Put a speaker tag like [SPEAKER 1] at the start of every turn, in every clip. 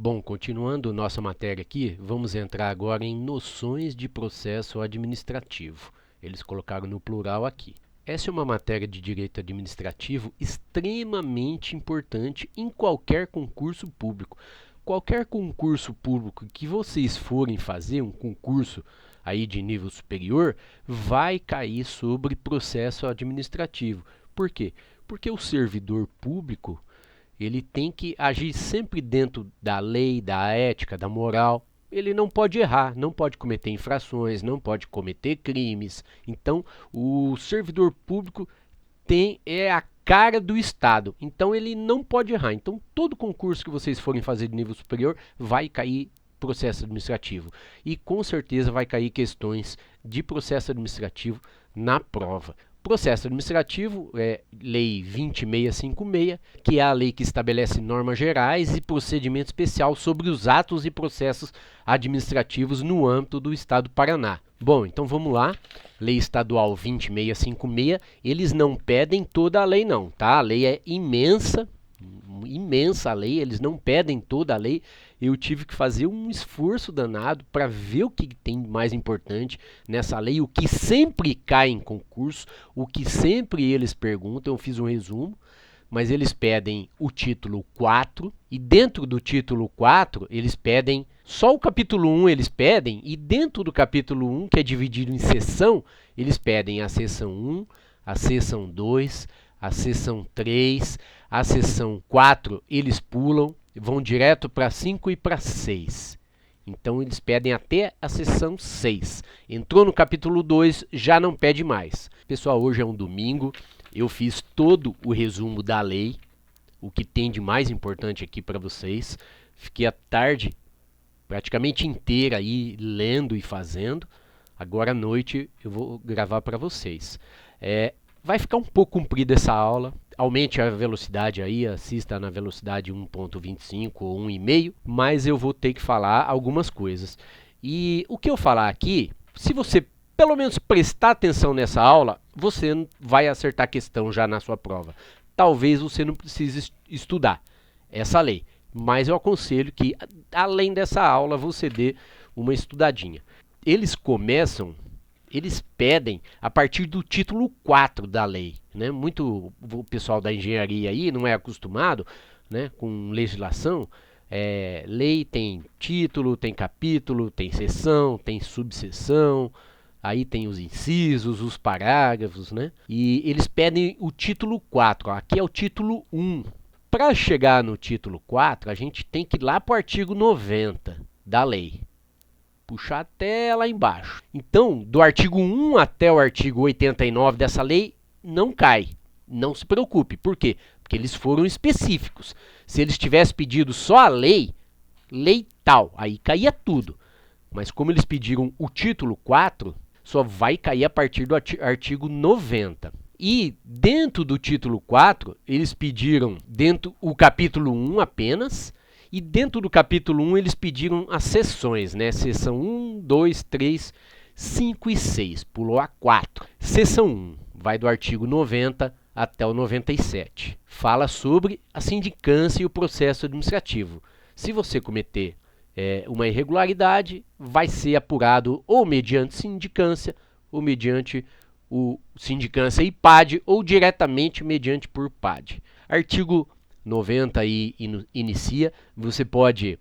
[SPEAKER 1] Bom, continuando nossa matéria aqui, vamos entrar agora em noções de processo administrativo. Eles colocaram no plural aqui. Essa é uma matéria de direito administrativo extremamente importante em qualquer concurso público. Qualquer concurso público que vocês forem fazer, um concurso aí de nível superior, vai cair sobre processo administrativo. Por quê? Porque o servidor público ele tem que agir sempre dentro da lei, da ética, da moral. Ele não pode errar, não pode cometer infrações, não pode cometer crimes. Então, o servidor público é a cara do Estado. Então, ele não pode errar. Então, todo concurso que vocês forem fazer de nível superior vai cair processo administrativo. E com certeza vai cair questões de processo administrativo na prova. Processo administrativo é Lei 20.656, que é a lei que estabelece normas gerais e procedimento especial sobre os atos e processos administrativos no âmbito do Estado do Paraná. Bom, então vamos lá. Lei Estadual 20.656, eles não pedem toda a lei não, tá? A lei é imensa a lei, eles não pedem toda a lei. Eu tive que fazer um esforço danado para ver o que tem mais importante nessa lei, o que sempre cai em concurso, o que sempre eles perguntam. Eu fiz um resumo, mas eles pedem o título 4, e dentro do título 4 eles pedem só o capítulo 1, eles pedem, e dentro do capítulo 1, que é dividido em seção, eles pedem a seção 1, a seção 2, a seção 3, a seção 4 eles pulam, vão direto para 5 e para 6. Então eles pedem até a seção 6. Entrou no capítulo 2, já não pede mais. Pessoal, hoje é um domingo, eu fiz todo o resumo da lei, o que tem de mais importante aqui para vocês. Fiquei a tarde praticamente inteira aí lendo e fazendo. Agora à noite eu vou gravar para vocês. Vai ficar um pouco comprida essa aula. Aumente a velocidade aí, assista na velocidade 1.25 ou 1,5, mas eu vou ter que falar algumas coisas. E o que eu falar aqui, se você pelo menos prestar atenção nessa aula, você vai acertar a questão já na sua prova. Talvez você não precise estudar essa lei, mas eu aconselho que, além dessa aula, você dê uma estudadinha. Eles pedem a partir do título 4 da lei, né? Muito o pessoal da engenharia aí não é acostumado, né, com legislação. Lei tem título, tem capítulo, tem seção, tem subseção, aí tem os incisos, os parágrafos, né? E eles pedem o título 4, ó, aqui é o título 1. Para chegar no título 4, a gente tem que ir lá para o artigo 90 da lei. Puxar até lá embaixo. Então, do artigo 1 até o artigo 89 dessa lei, não cai. Não se preocupe. Por quê? Porque eles foram específicos. Se eles tivessem pedido só a lei tal, aí caía tudo. Mas como eles pediram o título 4, só vai cair a partir do artigo 90. E dentro do título 4, eles pediram o capítulo 1 apenas. E dentro do capítulo 1 eles pediram as seções, né? Seção 1, 2, 3, 5 e 6. Pulou a 4. Seção 1 vai do artigo 90 até o 97. Fala sobre a sindicância e o processo administrativo. Se você cometer uma irregularidade, vai ser apurado ou mediante sindicância, ou mediante o sindicância e PAD, ou diretamente mediante por PAD. Artigo 90 aí inicia, você pode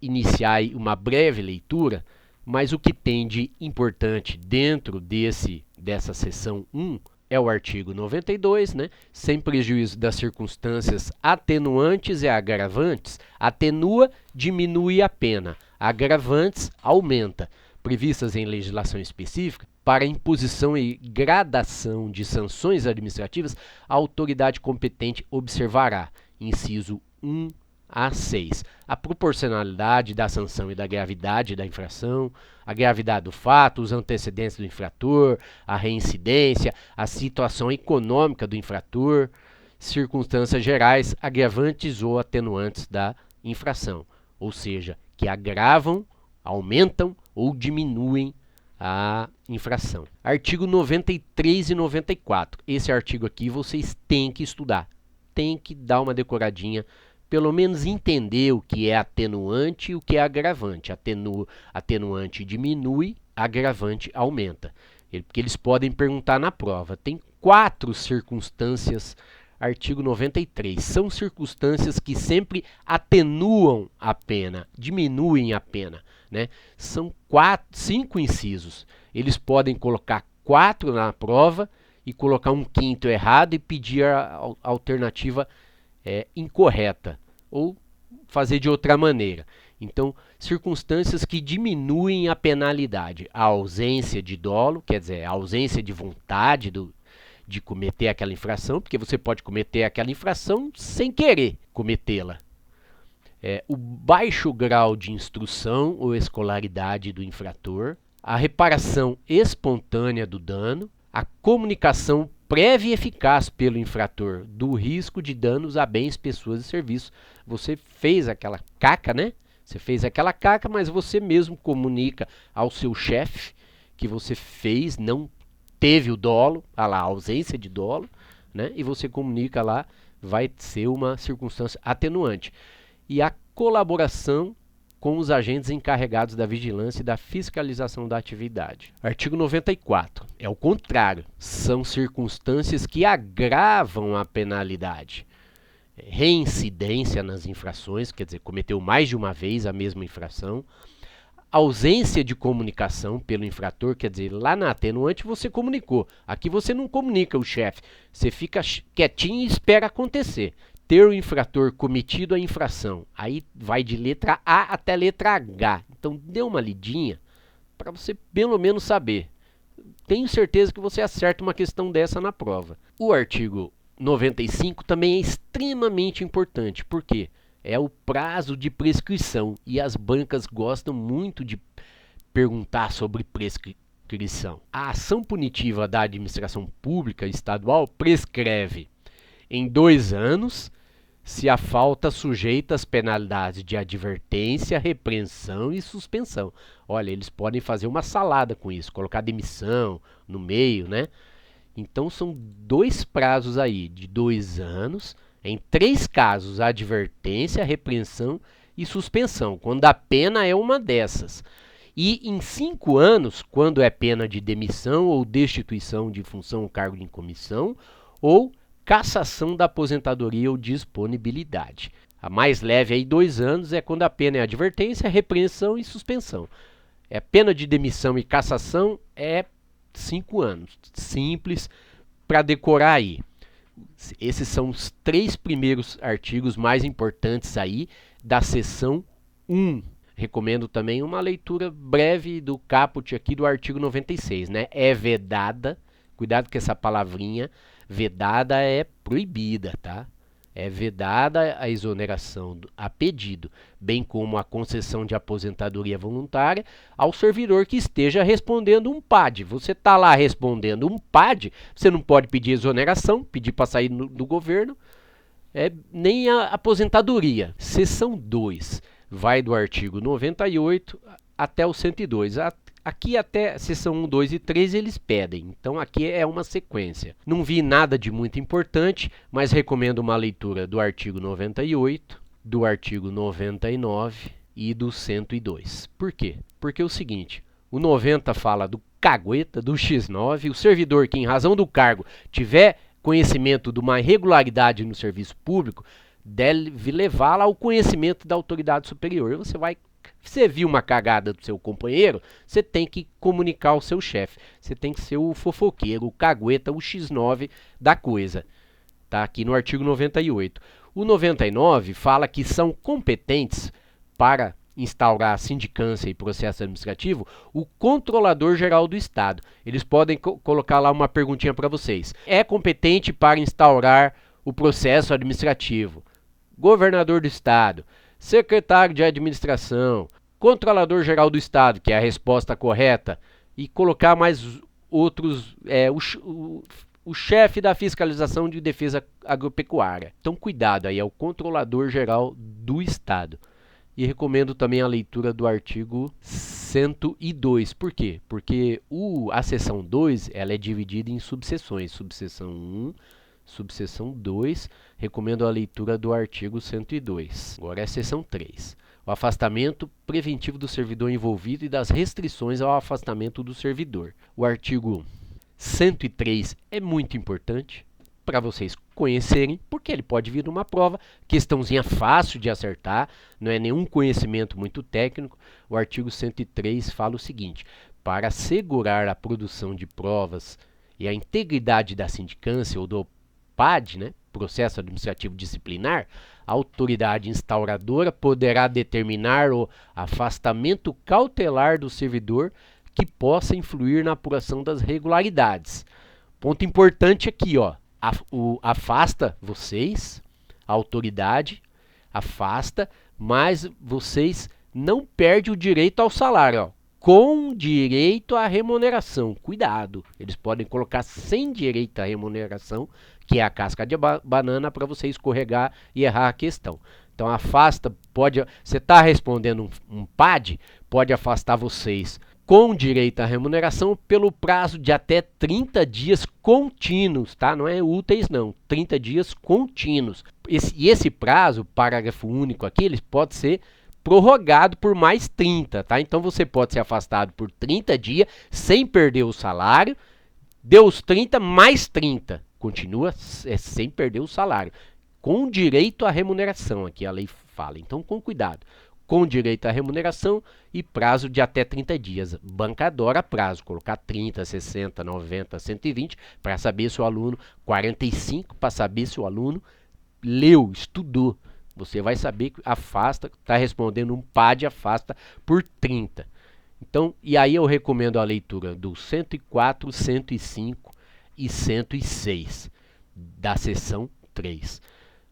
[SPEAKER 1] iniciar uma breve leitura, mas o que tem de importante dentro dessa seção 1 é o artigo 92, né? Sem prejuízo das circunstâncias atenuantes e agravantes, atenua, diminui a pena, agravantes, aumenta, previstas em legislação específica, para imposição e gradação de sanções administrativas, a autoridade competente observará, inciso 1 a 6, a proporcionalidade da sanção e da gravidade da infração, a gravidade do fato, os antecedentes do infrator, a reincidência, a situação econômica do infrator, circunstâncias gerais, agravantes ou atenuantes da infração, ou seja, que agravam, aumentam ou diminuem a infração. Artigo 93 e 94. Esse artigo aqui vocês têm que estudar. Tem que dar uma decoradinha pelo menos entender o que é atenuante e o que é agravante. Atenuante diminui, agravante aumenta. Porque eles podem perguntar na prova. Tem 4 circunstâncias, artigo 93. São circunstâncias que sempre atenuam a pena, diminuem a pena, né? São 5 incisos. Eles podem colocar 4 na prova e colocar um quinto errado e pedir a alternativa incorreta ou fazer de outra maneira. Então, circunstâncias que diminuem a penalidade. A ausência de dolo, quer dizer, a ausência de vontade de cometer aquela infração, porque você pode cometer aquela infração sem querer cometê-la. O baixo grau de instrução ou escolaridade do infrator, a reparação espontânea do dano, a comunicação prévia e eficaz pelo infrator do risco de danos a bens, pessoas e serviços. Você fez aquela caca, né? Você fez aquela caca, mas você mesmo comunica ao seu chefe que você fez, não teve o dolo, a ausência de dolo, né? E você comunica lá, vai ser uma circunstância atenuante. E a colaboração com os agentes encarregados da vigilância e da fiscalização da atividade. Artigo 94. É o contrário. São circunstâncias que agravam a penalidade. Reincidência nas infrações, quer dizer, cometeu mais de uma vez a mesma infração. Ausência de comunicação pelo infrator, quer dizer, lá na atenuante você comunicou. Aqui você não comunica o chefe. Você fica quietinho e espera acontecer. Ter o infrator cometido a infração. Aí vai de letra A até letra H. Então, dê uma lidinha para você pelo menos saber. Tenho certeza que você acerta uma questão dessa na prova. O artigo 95 também é extremamente importante. Por quê? É o prazo de prescrição. E as bancas gostam muito de perguntar sobre prescrição. A ação punitiva da administração pública estadual prescreve em 2 anos, se a falta sujeita às penalidades de advertência, repreensão e suspensão. Olha, eles podem fazer uma salada com isso, colocar demissão no meio, né? Então são 2 prazos aí, de 2 anos, em 3 casos, advertência, repreensão e suspensão, quando a pena é uma dessas. E em 5 anos, quando é pena de demissão ou destituição de função ou cargo de comissão, ou cassação da aposentadoria ou disponibilidade. A mais leve aí, 2 anos, é quando a pena é advertência, repreensão e suspensão. Pena de demissão e cassação é 5 anos. Simples para decorar aí. Esses são os 3 primeiros artigos mais importantes aí da seção 1. Recomendo também uma leitura breve do caput aqui do artigo 96, né? É vedada, cuidado com essa palavrinha, vedada é proibida, tá? É vedada a exoneração a pedido, bem como a concessão de aposentadoria voluntária ao servidor que esteja respondendo um PAD. Você está lá respondendo um PAD, você não pode pedir exoneração, pedir para sair do governo, nem a aposentadoria. Seção 2 vai do artigo 98 até o 102. Aqui até seção 1, 2 e 3 eles pedem, então aqui é uma sequência. Não vi nada de muito importante, mas recomendo uma leitura do artigo 98, do artigo 99 e do 102. Por quê? Porque é o seguinte, o 90 fala do cagueta, do X9, o servidor que em razão do cargo tiver conhecimento de uma irregularidade no serviço público, deve levá-la ao conhecimento da autoridade superior. Você viu uma cagada do seu companheiro, você tem que comunicar ao seu chefe. Você tem que ser o fofoqueiro, o cagueta, o X9 da coisa. Tá aqui no artigo 98. O 99 fala que são competentes para instaurar a sindicância e processo administrativo o controlador-geral do Estado. Eles podem colocar lá uma perguntinha para vocês. É competente para instaurar o processo administrativo? Governador do Estado, secretário de administração, controlador-geral do Estado, que é a resposta correta, e colocar mais outros, o chefe da fiscalização de defesa agropecuária. Então, cuidado aí, é o controlador-geral do Estado. E recomendo também a leitura do artigo 102. Por quê? Porque a seção 2 ela é dividida em subseções. Subseção 1, Subseção 2, recomendo a leitura do artigo 102. Agora é a seção 3. O afastamento preventivo do servidor envolvido e das restrições ao afastamento do servidor. O artigo 103 é muito importante para vocês conhecerem, porque ele pode vir numa prova, questãozinha fácil de acertar, não é nenhum conhecimento muito técnico. O artigo 103 fala o seguinte: para assegurar a produção de provas e a integridade da sindicância ou do PAD, né, processo administrativo disciplinar, a autoridade instauradora poderá determinar o afastamento cautelar do servidor que possa influir na apuração das regularidades. Ponto importante aqui, ó, afasta vocês, a autoridade afasta, mas vocês não perdem o direito ao salário, ó, com direito à remuneração. Cuidado, eles podem colocar sem direito à remuneração, que é a casca de banana, para você escorregar e errar a questão. Então afasta, pode, você está respondendo um PAD, pode afastar vocês com direito à remuneração pelo prazo de até 30 dias contínuos, tá? Não é úteis não, 30 dias contínuos. Esse prazo, parágrafo único aqui, ele pode ser prorrogado por mais 30, tá? Então você pode ser afastado por 30 dias sem perder o salário, deu os 30 mais 30, continua sem perder o salário, com direito à remuneração, aqui a lei fala, então com cuidado, com direito à remuneração e prazo de até 30 dias, banca adora prazo, colocar 30, 60, 90, 120, para saber se o aluno, 45, para saber se o aluno leu, estudou. Você vai saber que afasta, está respondendo um PAD, afasta por 30. Então, e aí eu recomendo a leitura do 104, 105 e 106 da seção 3.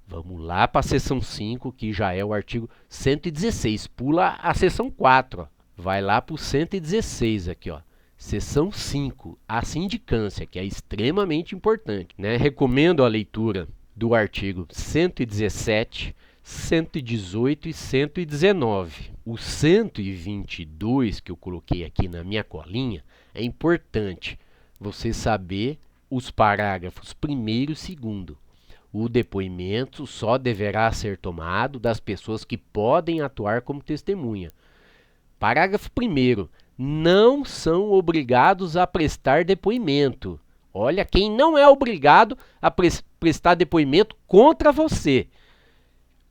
[SPEAKER 1] Vamos lá para a seção 5, que já é o artigo 116. Pula a seção 4, ó. Vai lá para o 116 aqui, ó. Seção 5, a sindicância, que é extremamente importante, né? Recomendo a leitura do artigo 117, 118 e 119. O 122 que eu coloquei aqui na minha colinha, é importante você saber os parágrafos 1º e 2º. O depoimento só deverá ser tomado das pessoas que podem atuar como testemunha. Parágrafo 1º. Não são obrigados a prestar depoimento. Olha, quem não é obrigado a prestar depoimento contra você: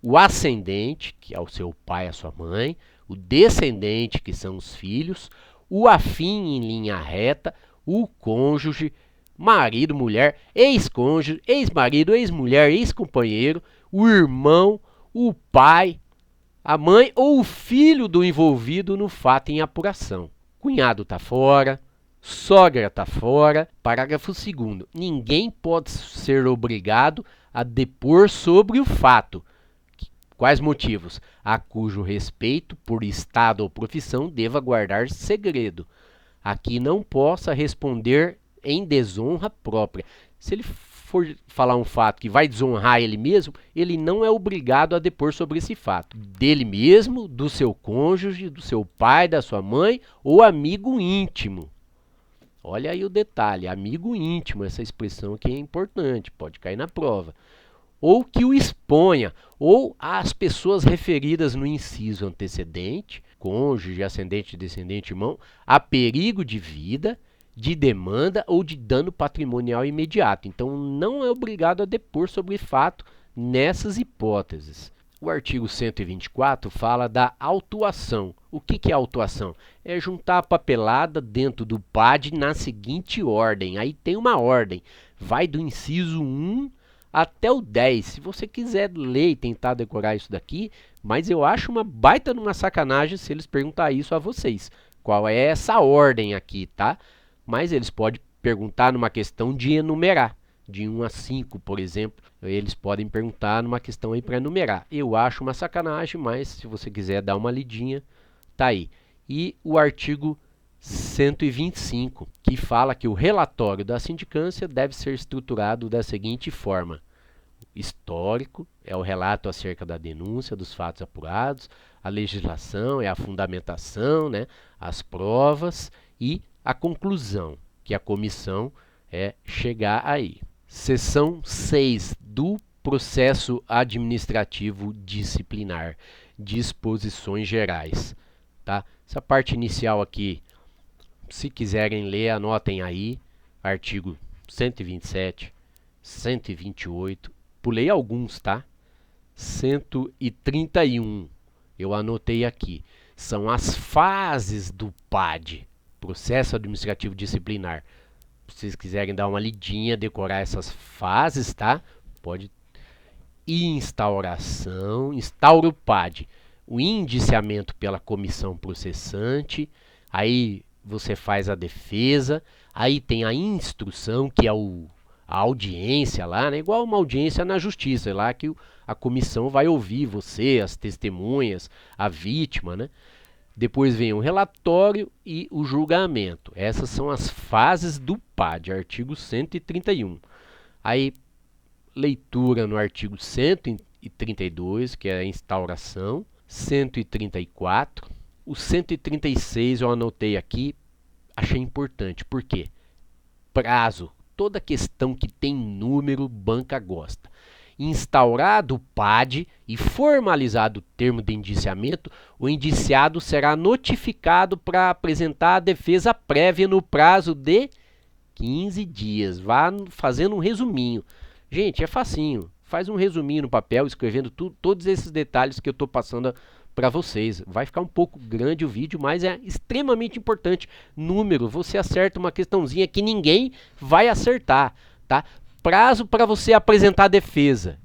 [SPEAKER 1] o ascendente, que é o seu pai, a sua mãe; o descendente, que são os filhos; o afim em linha reta; o cônjuge, marido, mulher, ex-cônjuge, ex-marido, ex-mulher, ex-companheiro; o irmão, o pai, a mãe ou o filho do envolvido no fato em apuração. Cunhado está fora, sogra está fora. Parágrafo 2º. Ninguém pode ser obrigado a depor sobre o fato. Quais motivos? A cujo respeito, por estado ou profissão, deva guardar segredo. Aqui não possa responder em desonra própria. Se ele for falar um fato que vai desonrar ele mesmo, ele não é obrigado a depor sobre esse fato. Dele mesmo, do seu cônjuge, do seu pai, da sua mãe ou amigo íntimo. Olha aí o detalhe, amigo íntimo, essa expressão aqui é importante, pode cair na prova. Ou que o exponha, ou as pessoas referidas no inciso antecedente, cônjuge, ascendente, descendente, irmão, a perigo de vida, de demanda ou de dano patrimonial imediato. Então, não é obrigado a depor sobre fato nessas hipóteses. O artigo 124 fala da autuação. O que é autuação? É juntar a papelada dentro do PAD na seguinte ordem. Aí tem uma ordem, vai do inciso 1 até o 10. Se você quiser ler e tentar decorar isso daqui, mas eu acho uma baita numa sacanagem se eles perguntar isso a vocês. Qual é essa ordem aqui, tá? Mas eles podem perguntar numa questão de enumerar. De 1 a 5, por exemplo, eles podem perguntar numa questão aí para enumerar. Eu acho uma sacanagem, mas se você quiser dar uma lidinha, tá aí. E o artigo 125, que fala que o relatório da sindicância deve ser estruturado da seguinte forma: histórico, é o relato acerca da denúncia, dos fatos apurados; a legislação é a fundamentação, né, as provas; e a conclusão, que a comissão é chegar aí. Seção 6 do Processo Administrativo Disciplinar, disposições gerais, tá? Essa parte inicial aqui, se quiserem ler, anotem aí, artigo 127, 128, pulei alguns, tá? 131, eu anotei aqui, são as fases do PAD, Processo Administrativo Disciplinar. Se vocês quiserem dar uma lidinha, decorar essas fases, tá? Pode. Instauração, instaura o PAD, o indiciamento pela comissão processante, aí você faz a defesa, aí tem a instrução, que é a audiência lá, né? Igual uma audiência na justiça, é lá que a comissão vai ouvir você, as testemunhas, a vítima, né? Depois vem o relatório e o julgamento. Essas são as fases do PAD, artigo 131. Aí, leitura no artigo 132, que é a instauração. 134. O 136 eu anotei aqui, achei importante. Por quê? Prazo. Toda questão que tem número, banca gosta. Instaurado o PAD e formalizado o termo de indiciamento, o indiciado será notificado para apresentar a defesa prévia no prazo de 15 dias. Vá fazendo um resuminho. Gente, é facinho. Faz um resuminho no papel, escrevendo todos esses detalhes que eu estou passando para vocês. Vai ficar um pouco grande o vídeo, mas é extremamente importante. Número, você acerta uma questãozinha que ninguém vai acertar, tá? Prazo para você apresentar a defesa.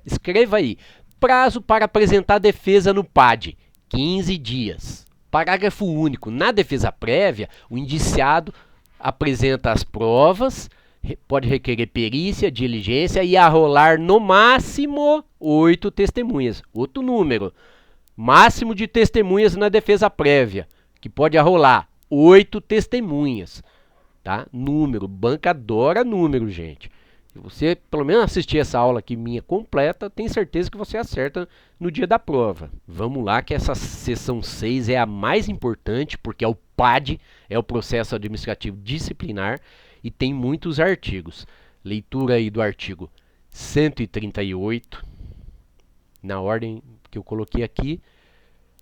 [SPEAKER 1] Escreva aí. Prazo para apresentar a defesa no PAD, 15 dias. Parágrafo único. Na defesa prévia, o indiciado apresenta as provas, pode requerer perícia, diligência e arrolar no máximo 8 testemunhas. Outro número. Máximo de testemunhas na defesa prévia, que pode arrolar 8 testemunhas. Tá? Número. Banca adora número, gente. Se você pelo menos assistir essa aula aqui minha completa, tem certeza que você acerta no dia da prova. Vamos lá, que essa seção 6 é a mais importante, porque é o PAD, é o Processo Administrativo Disciplinar, e tem muitos artigos. Leitura aí do artigo 138, na ordem que eu coloquei aqui,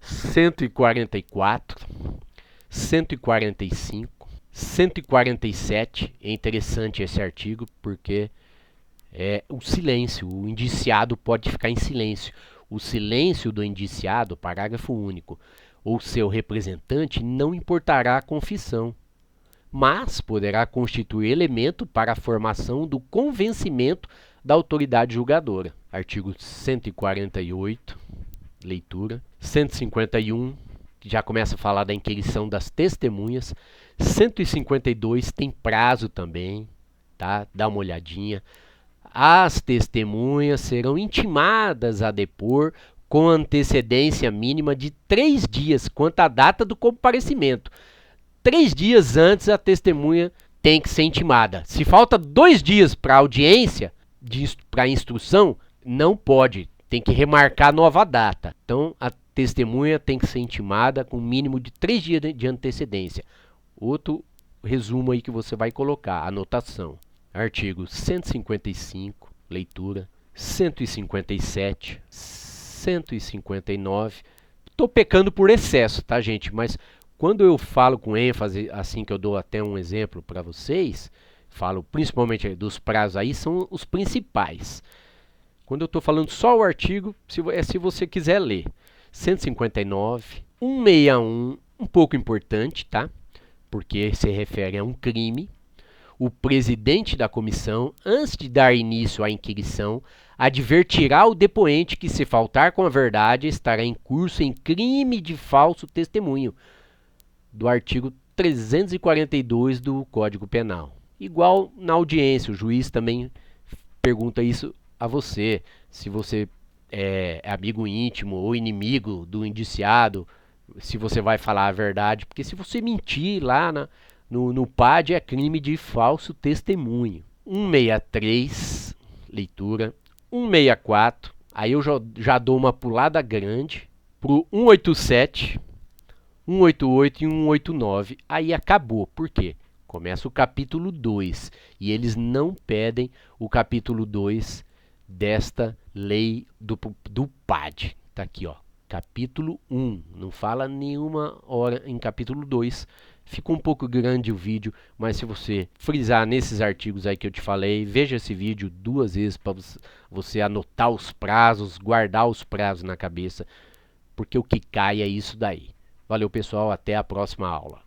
[SPEAKER 1] 144, 145, 147, é interessante esse artigo porque é o silêncio, o indiciado pode ficar em silêncio. O silêncio do indiciado, parágrafo único, ou seu representante não importará a confissão, mas poderá constituir elemento para a formação do convencimento da autoridade julgadora. Artigo 148, leitura. 151, que já começa a falar da inquirição das testemunhas. 152 tem prazo também, tá? Dá uma olhadinha. As testemunhas serão intimadas a depor com antecedência mínima de 3 dias quanto à data do comparecimento. 3 dias antes a testemunha tem que ser intimada. Se falta 2 dias para a audiência, para a instrução, não pode, tem que remarcar nova data. Então a testemunha tem que ser intimada com um mínimo de 3 dias de antecedência. Outro resumo aí que você vai colocar, anotação. Artigo 155, leitura. 157, 159. Estou pecando por excesso, tá, gente? Mas quando eu falo com ênfase, assim que eu dou até um exemplo para vocês, falo principalmente dos prazos aí, são os principais. Quando eu estou falando só o artigo, se você quiser ler. 159, 161, um pouco importante, tá? Porque se refere a um crime. O presidente da comissão, antes de dar início à inquirição, advertirá o depoente que, se faltar com a verdade, estará em curso em crime de falso testemunho, do artigo 342 do Código Penal. Igual na audiência, o juiz também pergunta isso a você, se você é amigo íntimo ou inimigo do indiciado, se você vai falar a verdade, porque se você mentir lá no PAD é crime de falso testemunho. 163, leitura. 164, aí eu já dou uma pulada grande pro 187, 188 e 189. Aí acabou. Por quê? Começa o capítulo 2 e eles não pedem o capítulo 2 desta lei do PAD. Está aqui, ó, capítulo 1. Não fala nenhuma hora em capítulo 2. Ficou um pouco grande o vídeo, mas se você frisar nesses artigos aí que eu te falei, veja esse vídeo 2 vezes para você anotar os prazos, guardar os prazos na cabeça, porque o que cai é isso daí. Valeu, pessoal, até a próxima aula.